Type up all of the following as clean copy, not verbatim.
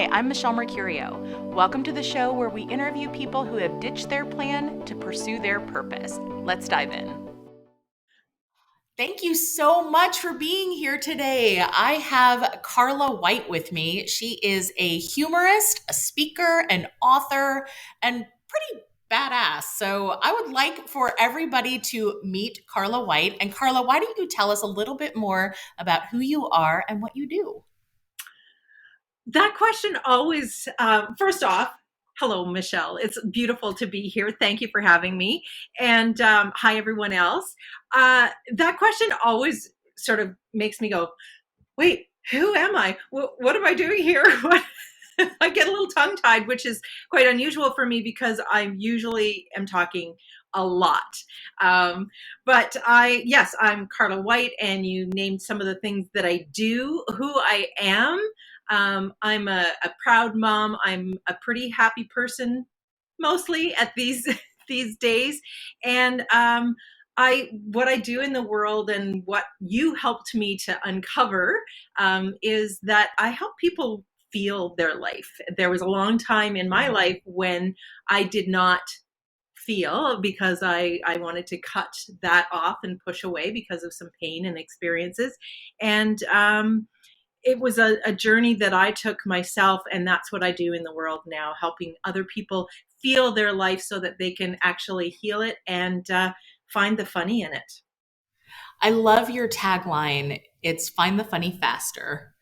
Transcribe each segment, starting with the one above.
Hi, I'm Michelle Mercurio. Welcome to the show where we interview people who have ditched their plan to pursue their purpose. Let's dive in. Thank you so much for being here today. I have Carla White with me. She is a humorist, a speaker, an author, and pretty badass. So I would like for everybody to meet Carla White. And Carla, why don't you tell us a little bit more about who you are and what you do? That question always, first off, hello, Michelle. It's beautiful to be here. Thank you for having me. And hi, everyone else. That question always sort of makes me go, wait, who am I? What am I doing here? I get a little tongue tied, which is quite unusual for me because I usually am talking a lot. Um, yes, I'm Carla White, and you named some of the things that I do, who I am. I'm a proud mom. I'm a pretty happy person, mostly at these these days, and I what I do in the world and what you helped me to uncover is that I help people feel their life. There was a long time in my life when I did not feel because I wanted to cut that off and push away because of some pain and experiences. And it was a journey that I took myself, and that's what I do in the world now, helping other people feel their life so that they can actually heal it and find the funny in it. I love your tagline. It's find the funny faster.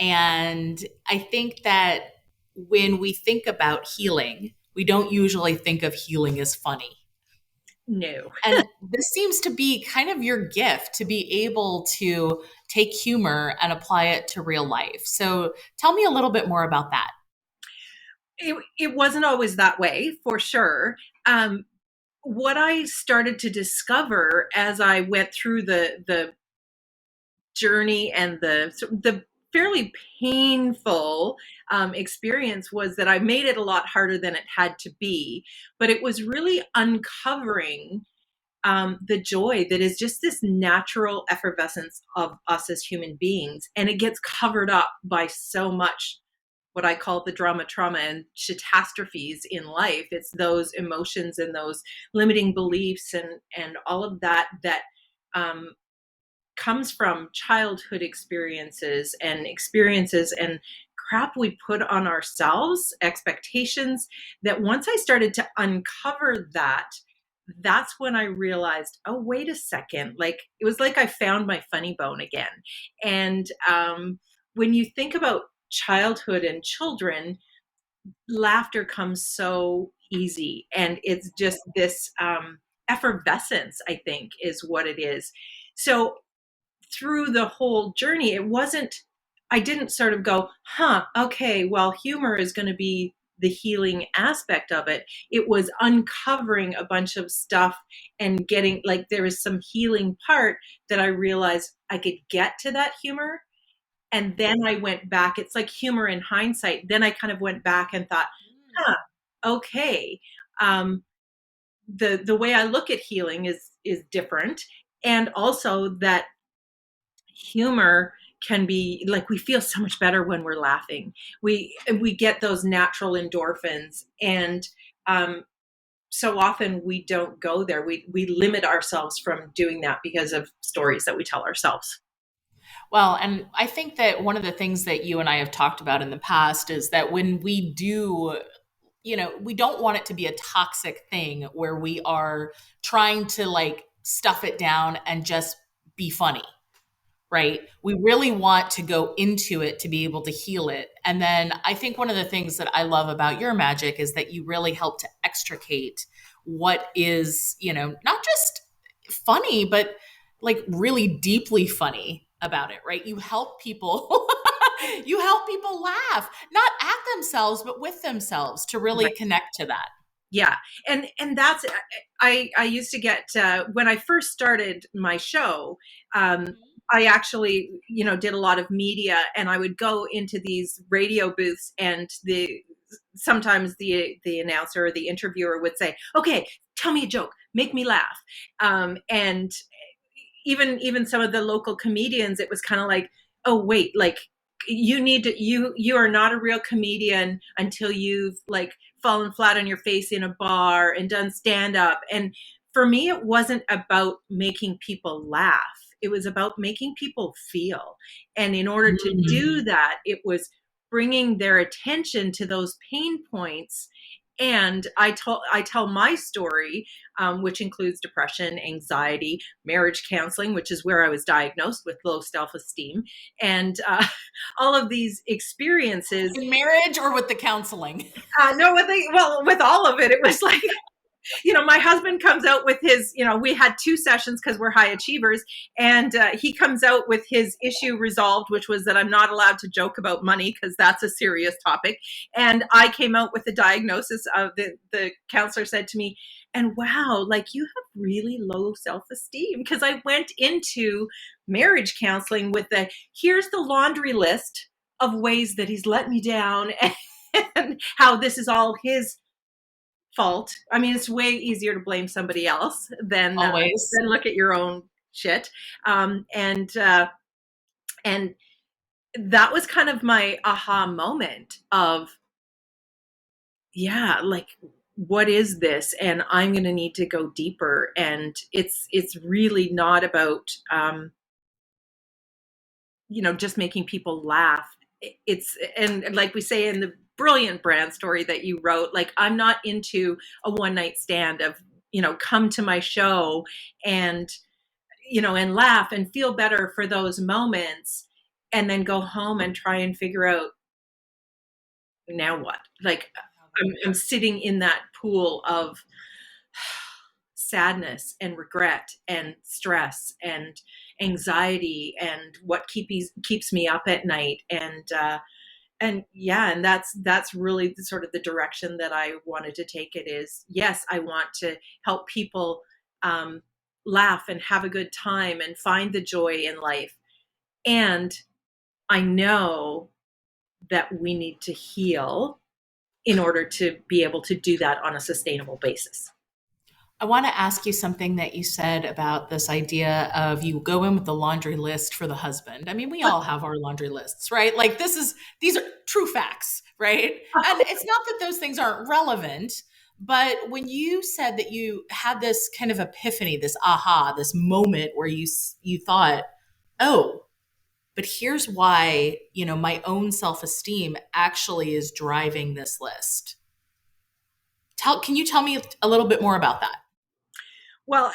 And I think that when we think about healing, we don't usually think of healing as funny. No. And this seems to be kind of your gift to be able to take humor and apply it to real life. So tell me a little bit more about that. It wasn't always that way, for sure. What I started to discover as I went through the journey and the fairly painful experience was that I made it a lot harder than it had to be, but it was really uncovering the joy that is just this natural effervescence of us as human beings, and it gets covered up by so much what I call the drama, trauma, and catastrophes in life. It's those emotions and those limiting beliefs and all of that that um, comes from childhood experiences and crap we put on ourselves, expectations, that once I started to uncover that, that's when I realized, oh, wait a second. Like, it was like I found my funny bone again. And when you think about childhood and children, laughter comes so easy. And it's just this effervescence, I think, is what it is. So through the whole journey, I didn't sort of go, okay, well, humor is going to be the healing aspect of it. It was uncovering a bunch of stuff and getting, like, there was some healing part that I realized I could get to that humor. And then I went back. It's like humor in hindsight. Then I kind of went back and thought, huh, okay. Um, the way I look at healing is different. And also that humor can be like, we feel so much better when we're laughing. We get those natural endorphins, and um, so often we don't go there. We limit ourselves from doing that because of stories that we tell ourselves. Well, and I think that one of the things that you and I have talked about in the past is that when we do, we don't want it to be a toxic thing where we are trying to like stuff it down and just be funny, right? We really want to go into it to be able to heal it. And then I think one of the things that I love about your magic is that you really help to extricate what is, not just funny, but like really deeply funny about it, right? You help people you help people laugh, not at themselves, but with themselves to really Right. connect to that. Yeah. And that's, I used to get, when I first started my show, I actually, did a lot of media, and I would go into these radio booths, and sometimes the announcer or the interviewer would say, okay, tell me a joke, make me laugh. And even some of the local comedians, it was kind of like, oh, wait, like, you need to, you are not a real comedian until you've like fallen flat on your face in a bar and done stand up. And for me, it wasn't about making people laugh. It was about making people feel. And in order to do Mhm. that, it was bringing their attention to those pain points. And I tell my story, which includes depression, anxiety, marriage counseling, which is where I was diagnosed with low self esteem, and all of these experiences. In marriage or with the counseling? No, with all of it, it was like, my husband comes out with his, we had two sessions because we're high achievers, and he comes out with his issue resolved, which was that I'm not allowed to joke about money because that's a serious topic. And I came out with the diagnosis of the counselor said to me, and wow, like you have really low self esteem. Because I went into marriage counseling with here's the laundry list of ways that he's let me down and how this is all his fault. I mean, it's way easier to blame somebody else Always. than look at your own shit. And and that was kind of my aha moment of, yeah, like what is this? And I'm going to need to go deeper. And it's really not about just making people laugh. It's, and like we say in the brilliant brand story that you wrote, like I'm not into a one night stand of, come to my show and, and laugh and feel better for those moments and then go home and try and figure out now what. Like I'm sitting in that pool of sadness and regret and stress and anxiety and what keeps me up at night. And yeah, and that's really sort of the direction that I wanted to take it. Is, yes, I want to help people um, laugh and have a good time and find the joy in life. And I know that we need to heal in order to be able to do that on a sustainable basis. I want to ask you something that you said about this idea of you go in with the laundry list for the husband. I mean, we all have our laundry lists, right? Like these are true facts, right? And it's not that those things aren't relevant, but when you said that you had this kind of epiphany, this aha, this moment where you thought, "Oh, but here's why, my own self-esteem actually is driving this list." Can you tell me a little bit more about that? Well,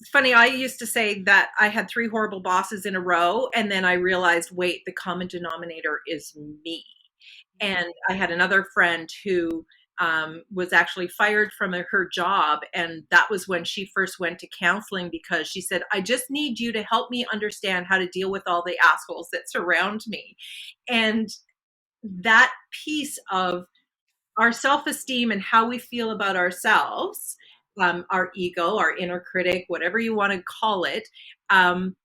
it's funny. I used to say that I had three horrible bosses in a row, and then I realized, wait, the common denominator is me. And I had another friend who was actually fired from her job. And that was when she first went to counseling, because she said, I just need you to help me understand how to deal with all the assholes that surround me. And that piece of our self esteem and how we feel about ourselves, our ego, our inner critic, whatever you want to call it, um,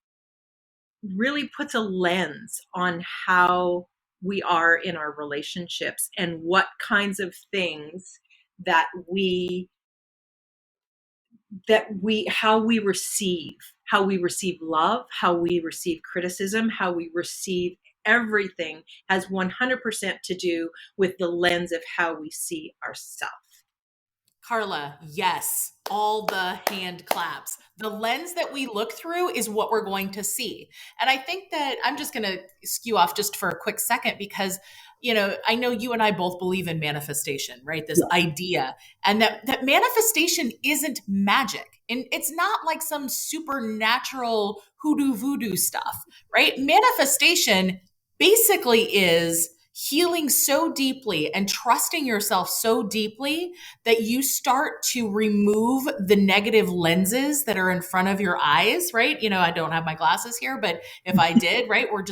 really puts a lens on how we are in our relationships and what kinds of things that how we receive love, how we receive criticism, how we receive everything has 100% to do with the lens of how we see ourselves. Carla, yes, all the hand claps. The lens that we look through is what we're going to see. And I think that I'm just going to skew off just for a quick second because, I know you and I both believe in manifestation, right? This idea, and that manifestation isn't magic. And it's not like some supernatural hoodoo voodoo stuff, right? Manifestation basically is healing so deeply and trusting yourself so deeply that you start to remove the negative lenses that are in front of your eyes, right? I don't have my glasses here, but if I did, right, we're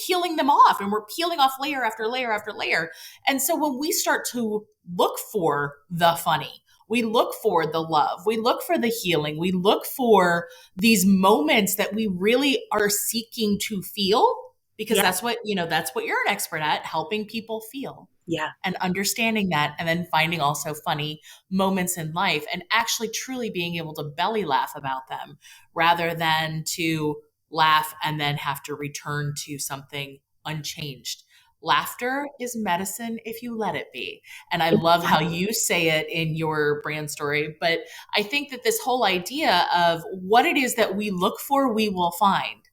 peeling them off and we're peeling off layer after layer after layer. And so when we start to look for the funny, we look for the love, we look for the healing, we look for these moments that we really are seeking to feel because Yeah, that's what you're an expert at, helping people feel yeah, and understanding that and then finding also funny moments in life and actually truly being able to belly laugh about them rather than to laugh and then have to return to something unchanged. Laughter is medicine if you let it be. And I love how you say it in your brand story. But I think that this whole idea of what it is that we look for, we will find.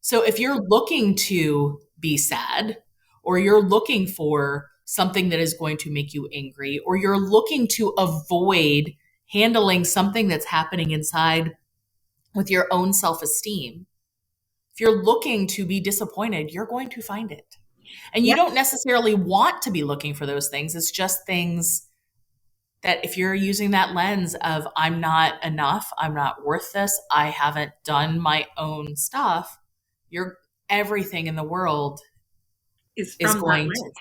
So if you're looking to be sad, or you're looking for something that is going to make you angry, or you're looking to avoid handling something that's happening inside with your own self esteem, if you're looking to be disappointed, you're going to find it. And you Yeah, don't necessarily want to be looking for those things. It's just things that if you're using that lens of, I'm not enough, I'm not worth this, I haven't done my own stuff, you're everything in the world is is from that going to lens.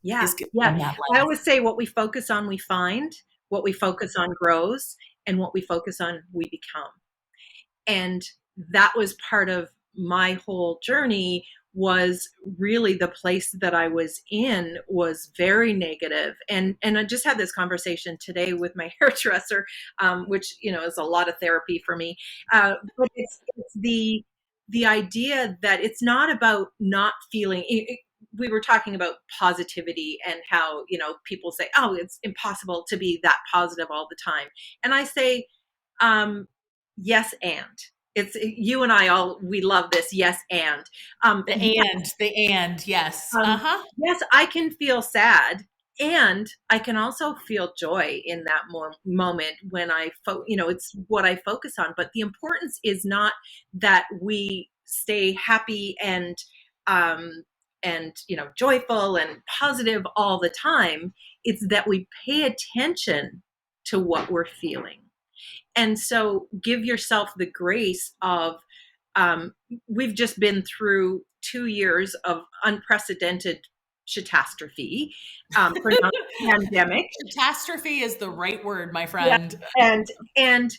Yeah, is yeah. from that I lens. always say what we focus on, we find. What we focus on grows, and what we focus on, we become. And that was part of my whole journey, was really the place that I was in was very negative. And I just had this conversation today with my hairdresser, which is a lot of therapy for me. But it's the idea that it's not about not feeling we were talking about positivity and how people say, oh, it's impossible to be that positive all the time. And I say, um, yes, and it's you and I all we love this. Yes, and yes, Yes. Uh-huh. yes, I can feel sad, and I can also feel joy in that moment when it's what I focus on. But the importance is not that we stay happy um, and joyful and positive all the time. It's that we pay attention to what we're feeling, and so give yourself the grace of, um, we've just been through 2 years of unprecedented catastrophe, pronounced pandemic. Catastrophe is the right word, my Yeah. friend. And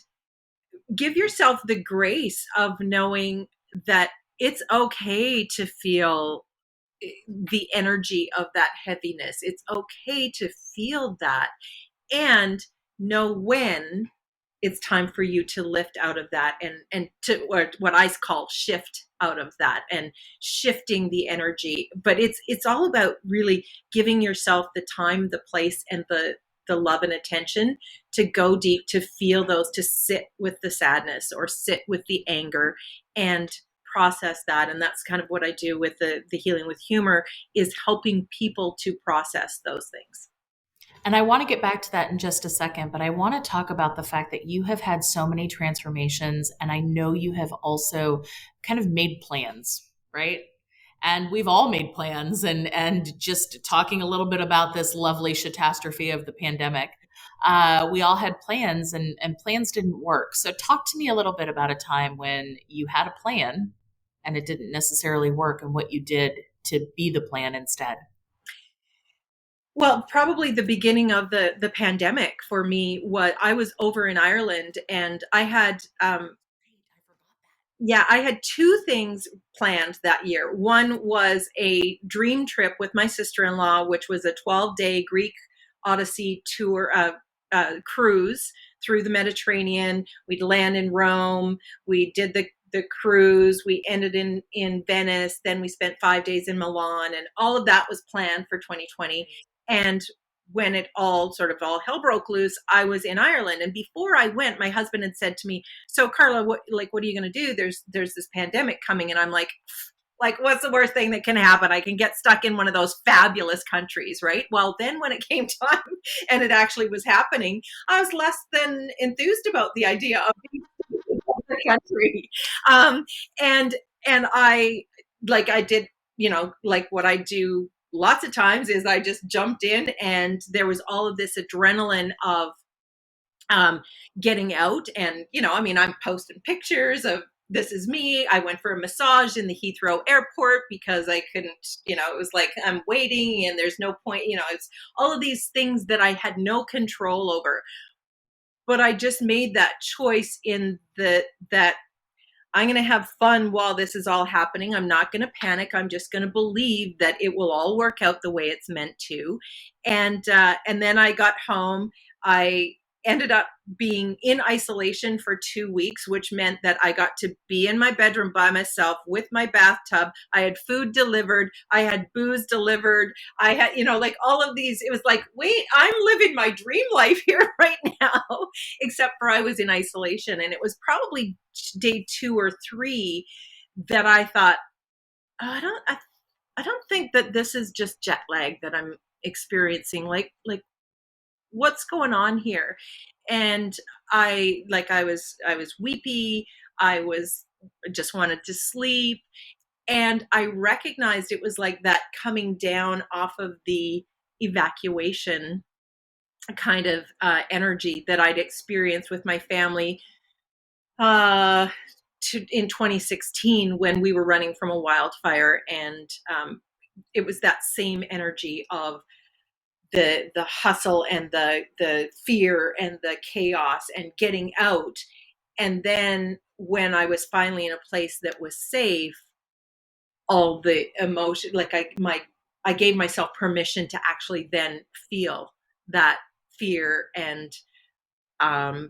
give yourself the grace of knowing that it's okay to feel the energy of that heaviness. It's okay to feel that, and know when it's time for you to lift out of that, and to what I call shift out of that, and shifting the energy. But it's all about really giving yourself the time, the place, and the love and attention to go deep, to feel those, to sit with the sadness or sit with the anger and process that. And that's kind of what I do with the healing with humor, is helping people to process those things. And I want to get back to that in just a second, but I want to talk about the fact that you have had so many transformations, and I know you have also kind of made plans, right? And we've all made plans, and just talking a little bit about this lovely catastrophe of the pandemic. We all had plans, and plans didn't work. So talk to me a little bit about a time when you had a plan and it didn't necessarily work, and what you did to be the plan instead. Well, probably the beginning of the pandemic for me, what I was over in Ireland, and I had yeah, I had two things planned that year. One was a dream trip with my sister-in-law, which was a 12-day Greek Odyssey tour, cruise through the Mediterranean. We'd land in Rome. We did the cruise. We ended in Venice. Then we spent 5 days in Milan, and all of that was planned for 2020. And when it all hell broke loose, I was in Ireland. And before I went, my husband had said to me, so Carla, what are you going to do? There's this pandemic coming. And I'm like, what's the worst thing that can happen? I can get stuck in one of those fabulous countries, right? Well, then when it came time and it actually was happening, I was less than enthused about the idea of being in the country. Um, and I did, like what I do lots of times, is I just jumped in, and there was all of this adrenaline of um, getting out. And, I'm posting pictures of, this is me. I went for a massage in the Heathrow airport because I couldn't, it was like I'm waiting and there's no point, it's all of these things that I had no control over. But I just made that choice in that I'm going to have fun while this is all happening. I'm not going to panic. I'm just going to believe that it will all work out the way it's meant to. And then I got home. I ended up being in isolation for 2 weeks, which meant that I got to be in my bedroom by myself with my bathtub. I had food delivered. I had booze delivered. I had, like all of these. It was like, wait, I'm living my dream life here right now, except for I was in isolation. And it was probably day 2 or 3 that I thought, oh, I don't think that this is just jet lag that I'm experiencing. Like what's going on here? And I was weepy. I was just wanted to sleep. And I recognized it was like that coming down off of the evacuation kind of energy that I'd experienced with my family uh, in 2016 when we were running from a wildfire. And it was that same energy of the hustle and the fear and the chaos and getting out. And then when I was finally in a place that was safe, all the emotion, like I gave myself permission to actually then feel that fear and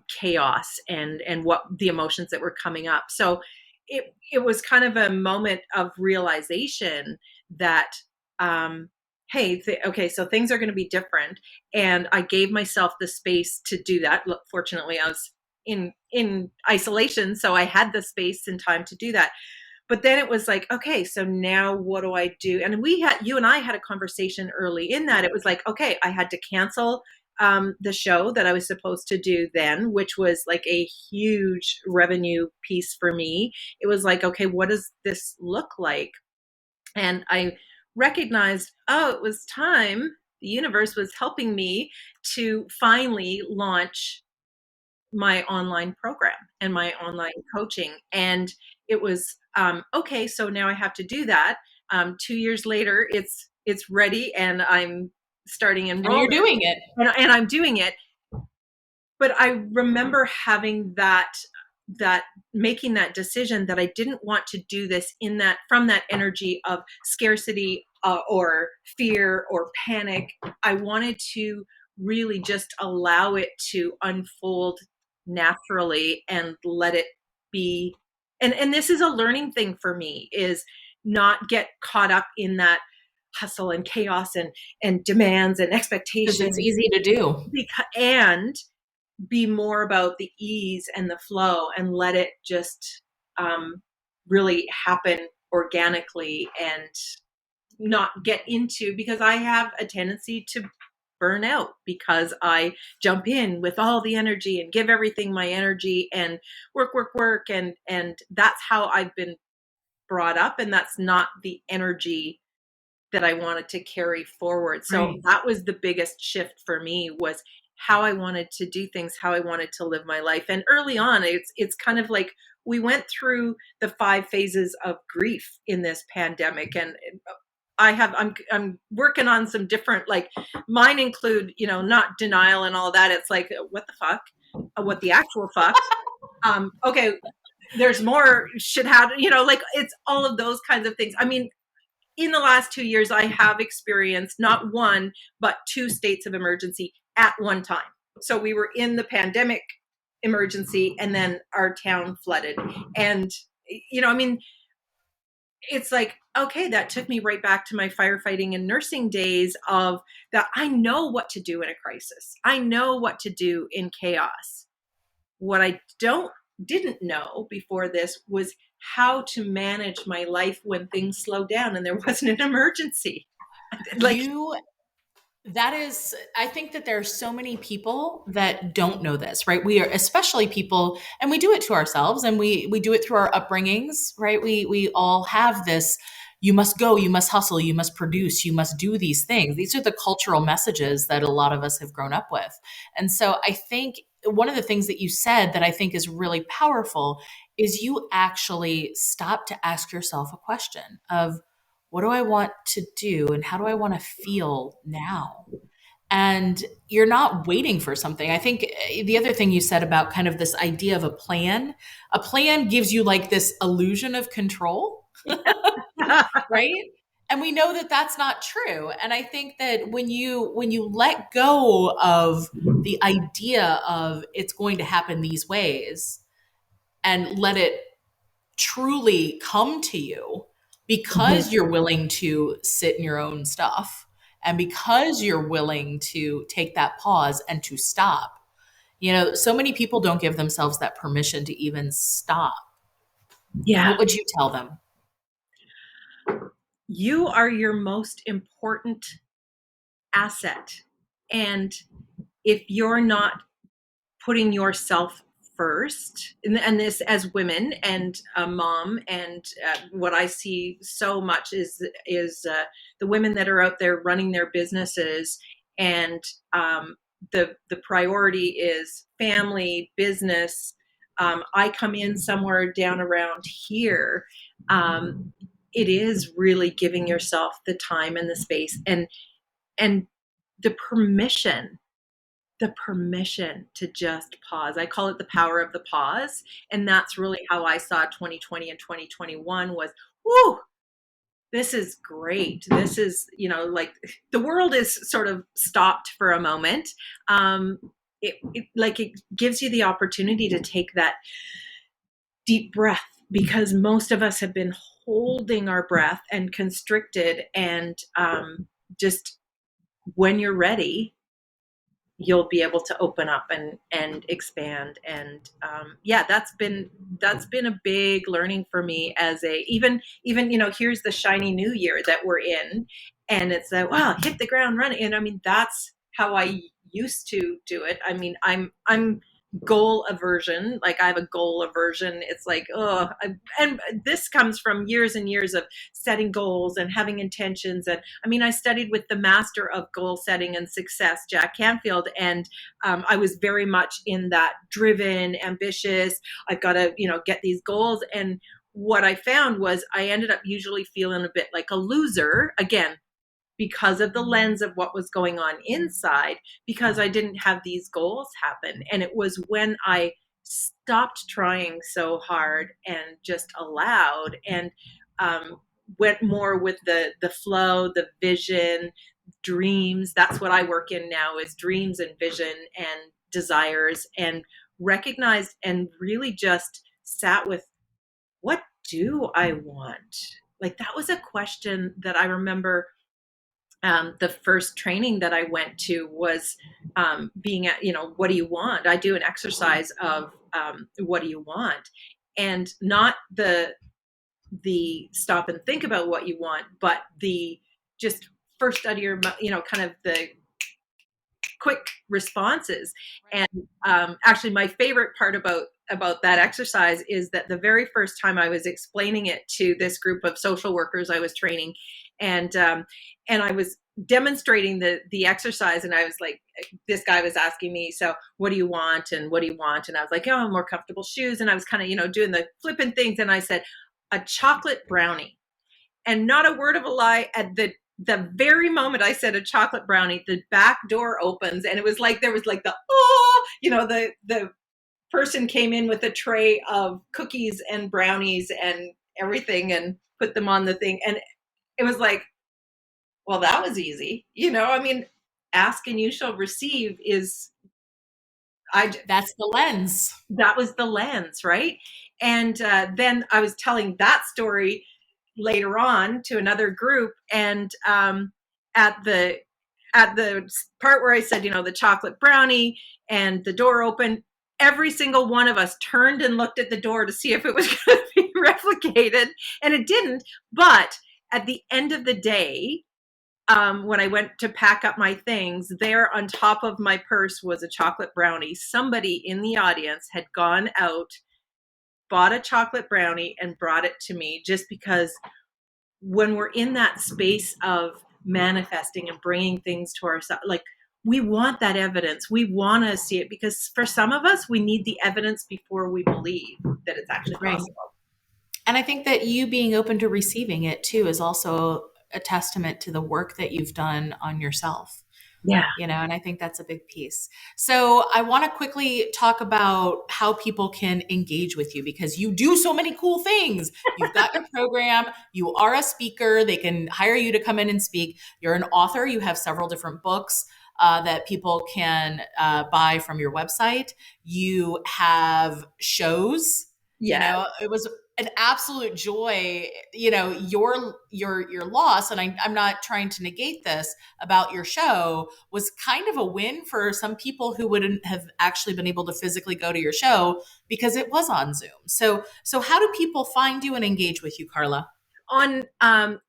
chaos and what the emotions that were coming up. So it was kind of a moment of realization that hey, okay, so things are going to be different, and I gave myself the space to do that. Look, fortunately, I was in isolation, so I had the space and time to do that. But then it was like, okay, so now what do I do? And you and I had a conversation early in that. It was like, okay, I had to cancel the show that I was supposed to do then, which was like a huge revenue piece for me. It was like, okay, what does this look like? And I recognized, oh, it was time. The universe was helping me to finally launch my online program and my online coaching. And it was okay. So now I have to do that. 2 years later, it's ready, and I'm starting And you're enrollment, doing it. and I'm doing it. But I remember having that making that decision that I didn't want to do this in that from that energy of scarcity or fear or panic. I wanted to really just allow it to unfold naturally and let it be. And this is a learning thing for me, is not get caught up in that hustle and chaos and demands and Because it's expectations, easy to do. and be more about the ease and the flow and let it just really happen organically, and not get into, because I have a tendency to burn out because I jump in with all the energy and give everything my energy and work, and that's how I've been brought up, and that's not the energy that I wanted to carry forward. So Right. that was the biggest shift for me, was how I wanted to do things, how I wanted to live my life. And early on, it's kind of like we went through the 5 phases of grief in this pandemic. And I'm working on some different, like, mine include, not denial and all that. It's like, what the fuck? What the actual fuck? Okay, there's more shit how, like, it's all of those kinds of things. I mean, in the last 2 years, I have experienced not one, but two states of emergency at one time. So we were in the pandemic emergency, and then our town flooded. And, I mean, it's like, okay, that took me right back to my firefighting and nursing days, of that I know what to do in a crisis. I know what to do in chaos. What I didn't know before this was how to manage my life when things slowed down and there wasn't an emergency. Like, You That is, I think that there are so many people that don't know this, right? We are, especially people, and we do it to ourselves, and we do it through our upbringings, right? We all have this: you must go, you must hustle, you must produce, you must do these things. These are the cultural messages that a lot of us have grown up with. And so I think one of the things that you said that I think is really powerful is you actually stop to ask yourself a question of, what do I want to do and how do I want to feel now? And you're not waiting for something. I think the other thing you said about kind of this idea of a plan gives you like this illusion of control, right? And we know that that's not true. And I think that when you let go of the idea of it's going to happen these ways and let it truly come to you, Mhm. because you're willing to sit in your own stuff and because you're willing to take that pause and to stop. So many people don't give themselves that permission to even stop. Yeah. What would you tell them? You are your most important asset. And if you're not putting yourself first, and this as women and a mom, and what I see so much is the women that are out there running their businesses, and the priority is family business. I come in somewhere down around here. um, it is really giving yourself the time and the space, and the permission, to just pause. I call it the power of the pause. And that's really how I saw 2020 and 2021 was, whoo, this is great. This is, like the world is sort of stopped for a moment. It gives you the opportunity to take that deep breath, because most of us have been holding our breath and constricted, and just when you're ready, you'll be able to open up and expand. And yeah, that's been a big learning for me, as a even here's the shiny new year that we're in, and it's like, wow, hit the ground running. And I mean, that's how I used to do it. I mean, I'm goal aversion. Like, I have a goal aversion. It's like, and this comes from years and years of setting goals and having intentions. And I mean, I studied with the master of goal setting and success, Jack Canfield, and I was very much in that driven, ambitious. I've got to, get these goals. And what I found was I ended up usually feeling a bit like a loser again, because of the lens of what was going on inside, because I didn't have these goals happen. And it was when I stopped trying so hard and just allowed, and um, went more with the flow, the vision, dreams. That's what I work in now, is dreams and vision and desires, and recognized and really just sat with, what do I want? Like, that was a question that I remember. The first training that I went to was being at, what do you want? I do an exercise of what do you want? And not the stop and think about what you want, but the just first out of your, kind of the quick responses. Right. And actually, my favorite part about that exercise is that the very first time I was explaining it to this group of social workers I was training, and I was demonstrating the exercise, and I was like, this guy was asking me, so what do you want, and what do you want? And I was like, oh, more comfortable shoes. And I was kind of, doing the flipping things, and I said, a chocolate brownie. And not a word of a lie, at the very moment I said a chocolate brownie, the back door opens, and it was like there was like the person came in with a tray of cookies and brownies and everything, and put them on the thing. And it was like, well, that was easy. I mean, ask and you shall receive is, I That's the lens. that was the lens, right? And then I was telling that story later on to another group, and at the at the part where I said, the chocolate brownie, and the door opened, every single one of us turned and looked at the door to see if it was going to be replicated, and it didn't. But at the end of the day, when I went to pack up my things, there on top of my purse was a chocolate brownie. Somebody in the audience had gone out, bought a chocolate brownie, and brought it to me, just because when we're in that space of manifesting and bringing things to ourselves, like, we want that evidence. We want to see it, because for some of us, we need the evidence before we believe that it's actually Right. possible. And I think that you being open to receiving it too is also a testament to the work that you've done on yourself. Yeah. And I think that's a big piece. So I want to quickly talk about how people can engage with you because you do so many cool things. You've got your program, you are a speaker, they can hire you to come in and speak. You're an author, you have several different books. That people can buy from your website. You have shows. Yeah. It was an absolute joy. Your loss, and I'm not trying to negate this about your show, was kind of a win for some people who wouldn't have actually been able to physically go to your show because it was on Zoom. So how do people find you and engage with you, Carla? On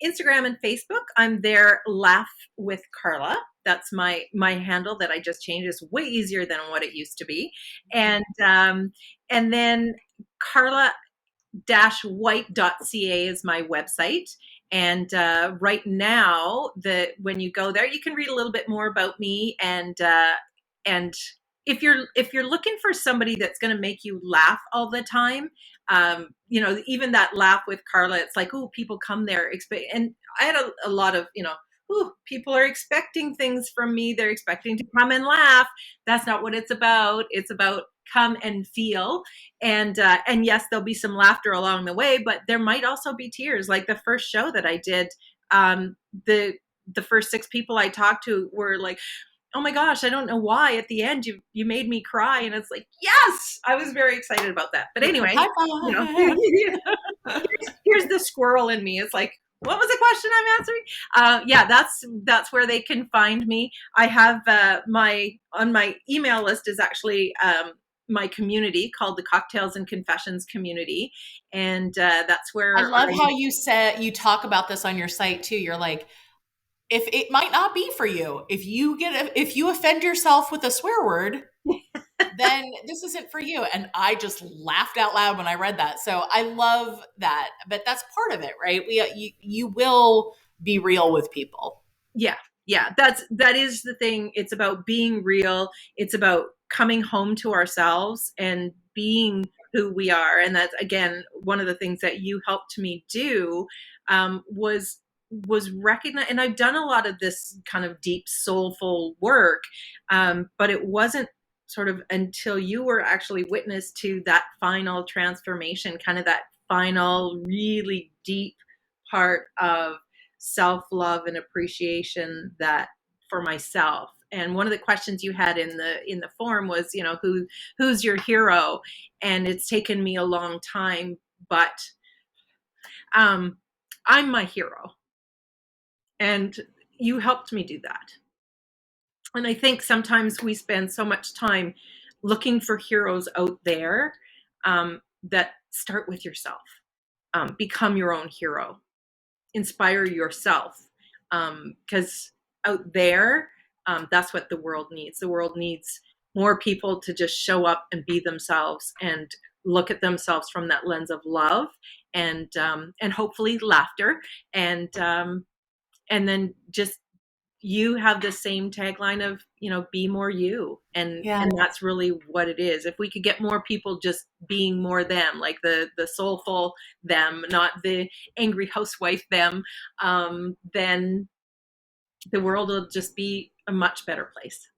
Instagram and Facebook, I'm there. Laugh with Carla. That's my handle that I just changed. It's way easier than what it used to be, and then Carla white.ca is my website. And right now, when you go there, you can read a little bit more about me. And if you're looking for somebody that's going to make you laugh all the time, even that laugh with Carla, it's like, oh, people come there and I had a lot of people are expecting things from me. They're expecting to come and laugh. That's not what it's about. It's about come and feel. And yes, there'll be some laughter along the way, but there might also be tears. Like the first show that I did, um, the the first six people I talked to were like, "Oh my gosh, I don't know why at the end you made me cry." And it's like, yes, I was very excited about that. But anyway, High five. here's the squirrel in me. It's like, what was the question I'm answering? Yeah, that's where they can find me. I have my email list is actually my community called the Cocktails and Confessions community, and that's I where love how you talk about this on your site too. You're like, if it might not be for you, if you offend yourself with a swear word, then this isn't for you. And I just laughed out loud when I read that. So I love that. But that's part of it, right? You will be real with people. yeah, yeah, that is the thing. It's about being real. It's about coming home to ourselves and being who we are. And that's again one of the things that you helped me do, was recognize. And I've done a lot of this kind of deep soulful work, but it wasn't sort of until you were actually witness to that final transformation, kind of that final really deep part of self-love and appreciation that for myself. And one of the questions you had in the form was, who's your hero? And it's taken me a long time, but um, I'm my hero, and you helped me do that. And I think sometimes we spend so much time looking for heroes out there, that start with yourself. Become your own hero. Inspire yourself, because out there, that's what the world needs. The world needs more people to just show up and be themselves and look at themselves from that lens of love, and hopefully laughter, and then just you have the same tagline of be more you, and Yeah. that's really what it is. If we could get more people just being more them, like the soulful them, not the angry housewife them, then the world will just be a much better place.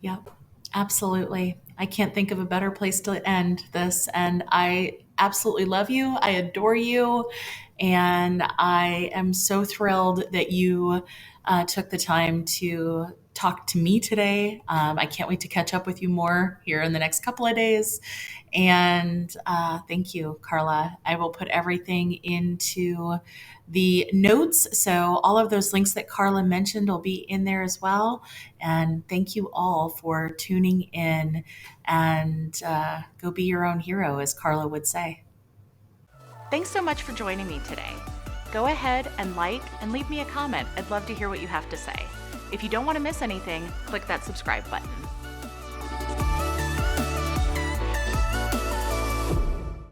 Yep, absolutely. I can't think of a better place to end this. And I absolutely love you. I adore you. And I am so thrilled that you took the time to talk to me today. I can't wait to catch up with you more here in the next couple of days. And thank you, Carla. I will put everything into the notes. So all of those links that Carla mentioned will be in there as well. And thank you all for tuning in and go be your own hero, as Carla would say. Thanks so much for joining me today. Go ahead and like and leave me a comment. I'd love to hear what you have to say. If you don't want to miss anything, click that subscribe button.